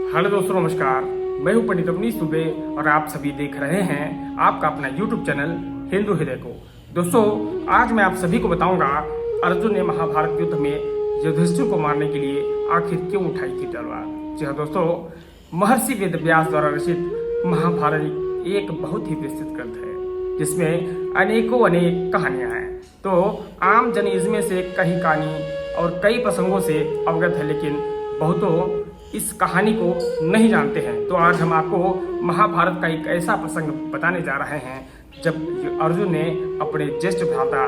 Hello दोस्तों, नमस्कार। मैं हूं पंडित अवनीश दुबे और आप सभी देख रहे हैं आपका अपना यूट्यूब चैनल हिंदू हृदय को। दोस्तों, आज मैं आप सभी को बताऊंगा अर्जुन ने महाभारत युद्ध में युधिष्ठिर को मारने के लिए आखिर क्यों उठाई थी तलवार। जी हाँ दोस्तों, महर्षि वेदव्यास द्वारा रचित महाभारत एक बहुत ही विस्तृत ग्रंथ है जिसमें अनेकों अनेक कहानियां हैं। तो आम जन इसमें से कई कहानी और कई प्रसंगों से अवगत है, लेकिन बहुतों इस कहानी को नहीं जानते हैं। तो आज हम आपको महाभारत का एक ऐसा प्रसंग बताने जा रहे हैं जब अर्जुन ने अपने ज्येष्ठ भ्राता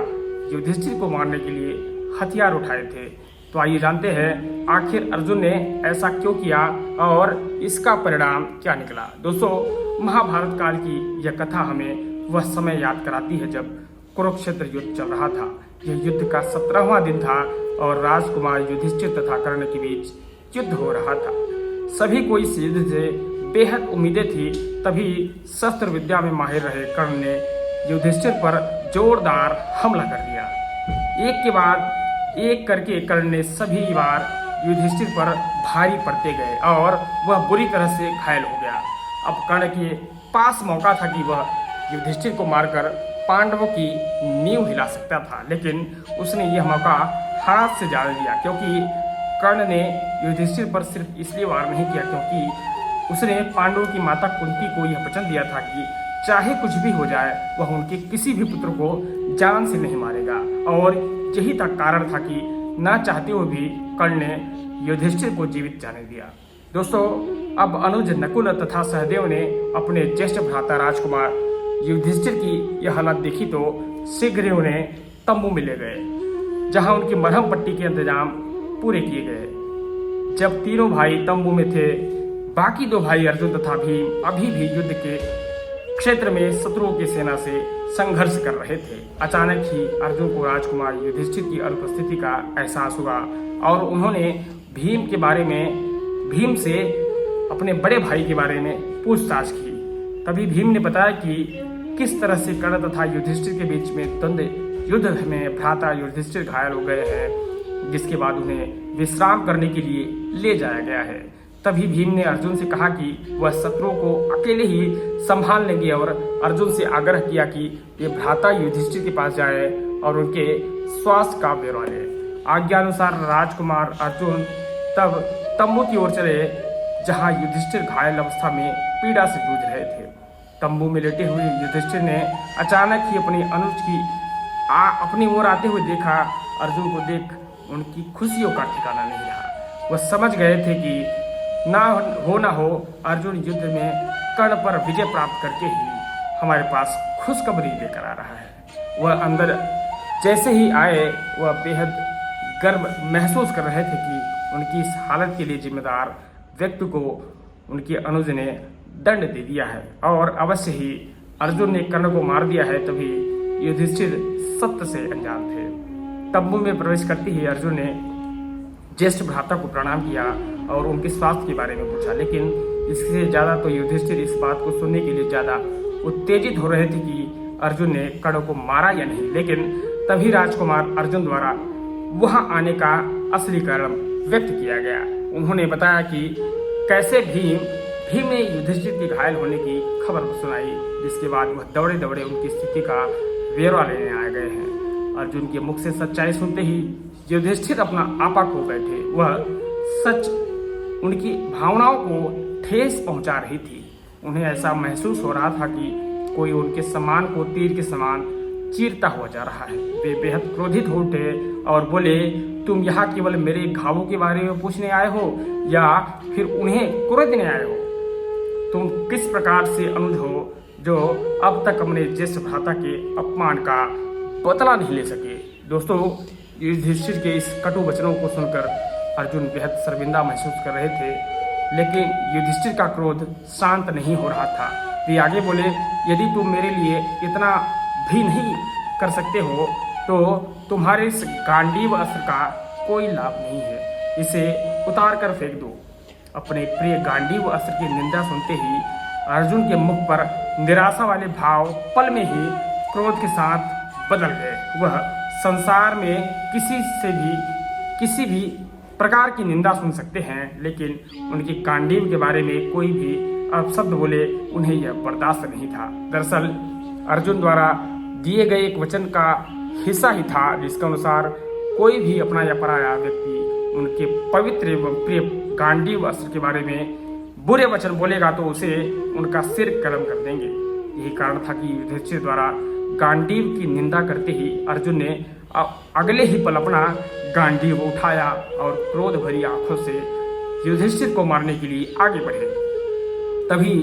युधिष्ठिर को मारने के लिए हथियार उठाए थे। तो आइए जानते हैं आखिर अर्जुन ने ऐसा क्यों किया और इसका परिणाम क्या निकला। दोस्तों, महाभारत काल की यह कथा हमें वह समय याद कराती है जब कुरुक्षेत्र युद्ध चल रहा था। यह युद्ध का 17वां दिन था और राजकुमार युधिष्ठिर तथा कर्ण के बीच युद्ध हो रहा था। सभी को इस युद्ध से बेहद उम्मीदें थी। तभी शस्त्र विद्या में माहिर रहे कर्ण ने युधिष्ठिर पर जोरदार हमला कर दिया। एक के बाद एक करके कर्ण ने सभी बार युधिष्ठिर पर भारी पड़ते गए और वह बुरी तरह से घायल हो गया। अब कर्ण के पास मौका था कि वह युधिष्ठिर को मारकर पांडवों की नींव हिला सकता था, लेकिन उसने यह मौका हाथ से जाने दिया, क्योंकि कर्ण ने युधिष्ठिर पर सिर्फ इसलिए वार नहीं किया क्योंकि उसने पांडवों की माता कुंती को यह वचन दिया था कि चाहे कुछ भी हो जाए वह उनके किसी भी पुत्र को जान से नहीं मारेगा। और यही तक कारण था कि ना चाहते हुए भी कर्ण ने युधिष्ठिर को जीवित जाने दिया। दोस्तों, अब अनुज, नकुल तथा सहदेव ने अपने ज्येष्ठ भ्राता राजकुमार युधिष्ठिर की यह हालत देखी तो शीघ्र ही उन्हें तंबू में ले गए, जहां उनकी मरहम पट्टी के इंतजाम पूरे किए गए। जब तीनों भाई तंबू में थे, बाकी दो भाई अर्जुन तथा भीम अभी भी युद्ध के क्षेत्र में शत्रुओं की सेना से संघर्ष कर रहे थे। अचानक ही अर्जुन को राजकुमार युधिष्ठिर की अनुपस्थिति का एहसास हुआ और उन्होंने भीम से अपने बड़े भाई के बारे में पूछताछ की। तभी भीम ने बताया कि किस तरह से कर्ण तथा युधिष्ठिर के बीच में द्वंद्व युद्ध में भ्राता युधिष्ठिर घायल हो गए हैं, जिसके बाद उन्हें विश्राम करने के लिए ले जाया गया है। तभी भीम ने अर्जुन से कहा कि वह शत्रुओं को अकेले ही संभाल लेंगे और अर्जुन से आग्रह किया कि वे भ्राता युधिष्ठिर के पास जाए और उनके स्वास्थ्य का ब्यौरा ले। आज्ञानुसार राजकुमार अर्जुन तब तंबू की ओर चले, जहां युधिष्ठिर घायल अवस्था में पीड़ा से जूझ रहे थे। तंबू में लेटे हुए युधिष्ठिर ने अचानक ही अपनी अनुज की अपनी ओर आते हुए देखा। अर्जुन को देख उनकी खुशियों का ठिकाना नहीं रहा। वह समझ गए थे कि ना हो अर्जुन युद्ध में कर्ण पर विजय प्राप्त करके ही हमारे पास खुशखबरी लेकर आ रहा है। वह अंदर जैसे ही आए, वह बेहद गर्व महसूस कर रहे थे कि उनकी इस हालत के लिए जिम्मेदार व्यक्ति को उनके अनुज ने दंड दे दिया है और अवश्य ही अर्जुन ने कर्ण को मार दिया है। तभी युधिष्ठिर सत्य से अनजान थे। तंबू में प्रवेश करते ही अर्जुन ने ज्येष्ठ भ्राता को प्रणाम किया और उनके स्वास्थ्य के बारे में पूछा, लेकिन इससे ज़्यादा तो युधिष्ठिर इस बात को सुनने के लिए ज़्यादा उत्तेजित हो रहे थे कि अर्जुन ने कर्ण को मारा या नहीं। लेकिन तभी राजकुमार अर्जुन द्वारा वहां आने का असली कारण व्यक्त किया गया। उन्होंने बताया कि कैसे भीम ने युधिष्ठिर के घायल होने की खबर सुनाई, जिसके बाद वह दौड़े दौड़े उनकी स्थिति का ब्यौरा लेने आ गए हैं। अर्जुन के मुख से सच्चाई सुनते ही युधिष्ठिर अपना आपा खो बैठे। वह सच उनकी भावनाओं को ठेस पहुंचा रही थी। उन्हें ऐसा महसूस हो रहा था कि कोई उनके सम्मान को तीर के समान चीरता हुआ जा रहा है। वे बेहद क्रोधित हो उठे और बोले, तुम यहाँ केवल मेरे घावों के बारे में पूछने आए हो या फिर उन्हें कुरेदने आए हो? तुम किस प्रकार से अनुज हो जो अब तक अपने ज्येष्ठ भ्राता के अपमान का बदला नहीं ले सके? दोस्तों, युधिष्ठिर के इस कटु वचनों को सुनकर अर्जुन बेहद शर्मिंदा महसूस कर रहे थे, लेकिन युधिष्ठिर का क्रोध शांत नहीं हो रहा था। वे आगे बोले, यदि तुम मेरे लिए इतना भी नहीं कर सकते हो तो तुम्हारे इस गांडीव अस्त्र का कोई लाभ नहीं है। इसे उतार कर फेंक दो। अपने प्रिय गांडीव अस्त्र की निंदा सुनते ही अर्जुन के मुख पर निराशा वाले भाव पल में ही क्रोध के साथ बदल गए। वह संसार में किसी भी प्रकार की निंदा सुन सकते हैं, लेकिन उनकी गांडीव के बारे में कोई भी अपशब्द बोले उन्हें यह बर्दाश्त नहीं था। दरअसल अर्जुन द्वारा दिए गए एक वचन का हिस्सा ही था, जिसके अनुसार कोई भी अपना या पराया व्यक्ति उनके पवित्र एवं प्रिय गांडीव अस्त्र के बारे में बुरे वचन बोलेगा तो उसे उनका सिर कलम कर देंगे। यही कारण था कि युधिष्ठिर द्वारा गांडीव की निंदा करते ही अर्जुन ने अगले ही पल अपना गांडीव उठाया और क्रोध भरी आंखों से युधिष्ठिर को मारने के लिए आगे बढ़े। तभी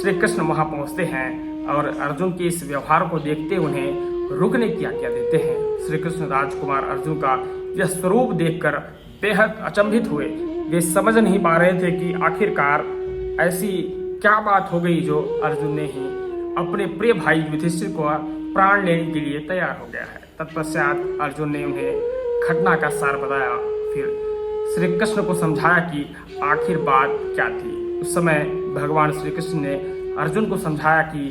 श्री कृष्ण वहां पहुंचते हैं और अर्जुन के इस व्यवहार को देखते उन्हें रुकने की आज्ञा देते हैं। श्री कृष्ण राजकुमार अर्जुन का यह स्वरूप देखकर बेहद अचंभित हुए। वे समझ नहीं पा रहे थे कि आखिरकार ऐसी क्या बात हो गई जो अर्जुन ने ही अपने प्रिय भाई युधिष्ठिर को प्राण लेने के लिए तैयार हो गया है। तत्पश्चात अर्जुन ने उन्हें घटना का सार बताया, फिर श्री कृष्ण को समझाया कि आखिर बात क्या थी। उस समय भगवान श्री कृष्ण ने अर्जुन को समझाया कि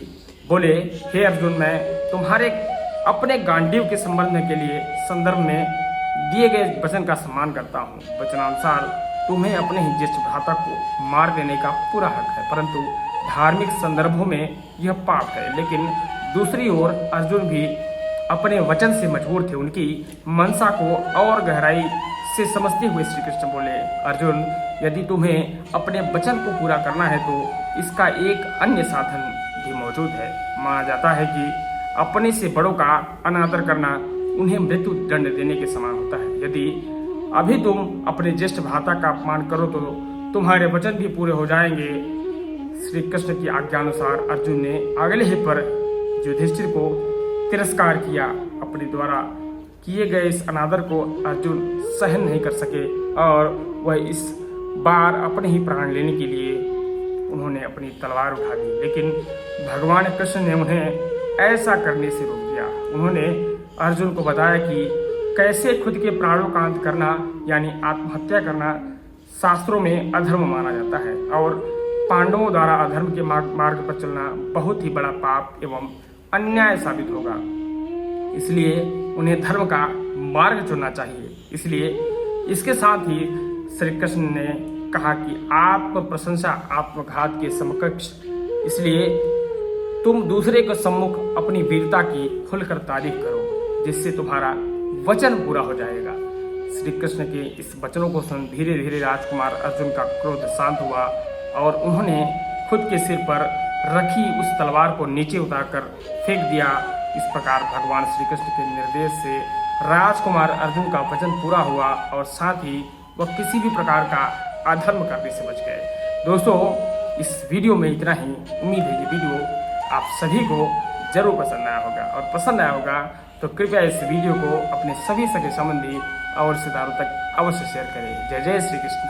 बोले, हे अर्जुन, मैं तुम्हारे अपने गांडीव के संबंध के लिए संदर्भ में दिए गए वचन का सम्मान करता हूँ। वचनानुसार तुम्हें अपने ही ज्येष्ठ भ्राता को मार देने का पूरा हक है, परंतु धार्मिक संदर्भों में यह पाप है। लेकिन दूसरी ओर अर्जुन भी अपने वचन से मजबूर थे। उनकी मनसा को और गहराई से समझते हुए श्री कृष्ण बोले, अर्जुन, यदि तुम्हें अपने वचन को पूरा करना है तो इसका एक अन्य साधन भी मौजूद है। माना जाता है कि अपने से बड़ों का अनादर करना उन्हें मृत्यु दंड देने के समान होता है। यदि अभी तुम अपने ज्येष्ठ भ्राता का अपमान करो तो तुम्हारे वचन भी पूरे हो जाएंगे। श्री कृष्ण की आज्ञानुसार अर्जुन ने अगले ही पर युधिष्ठिर को तिरस्कार किया। अपने द्वारा किए गए इस अनादर को अर्जुन सहन नहीं कर सके और वह इस बार अपने ही प्राण लेने के लिए उन्होंने अपनी तलवार उठा ली। लेकिन भगवान कृष्ण ने उन्हें ऐसा करने से रोक दिया। उन्होंने अर्जुन को बताया कि कैसे खुद के प्राणों का अंत करना यानी आत्महत्या करना शास्त्रों में अधर्म माना जाता है और पांडवों द्वारा अधर्म के मार्ग पर चलना बहुत ही बड़ा पाप एवं अन्याय साबित होगा। इसलिए उन्हें धर्म का मार्ग चुनना चाहिए। इसलिए इसके साथ ही श्री कृष्ण ने कहा कि आत्म प्रशंसा आत्मघात के समकक्ष, इसलिए तुम दूसरे के सम्मुख अपनी वीरता की खुलकर तारीफ करो, जिससे तुम्हारा वचन पूरा हो जाएगा। श्री कृष्ण के इस वचनों को सुन धीरे धीरे राजकुमार अर्जुन का क्रोध शांत हुआ और उन्होंने खुद के सिर पर रखी उस तलवार को नीचे उतारकर फेंक दिया। इस प्रकार भगवान श्री कृष्ण के निर्देश से राजकुमार अर्जुन का वचन पूरा हुआ और साथ ही वह किसी भी प्रकार का अधर्म करने से बच गए। दोस्तों, इस वीडियो में इतना ही। उम्मीद है ये वीडियो आप सभी को जरूर पसंद आया होगा और पसंद आया होगा तो कृपया इस वीडियो को अपने सभी सगे संबंधी और रिश्तेदारों तक अवश्य शेयर करें। जय जय श्री कृष्ण।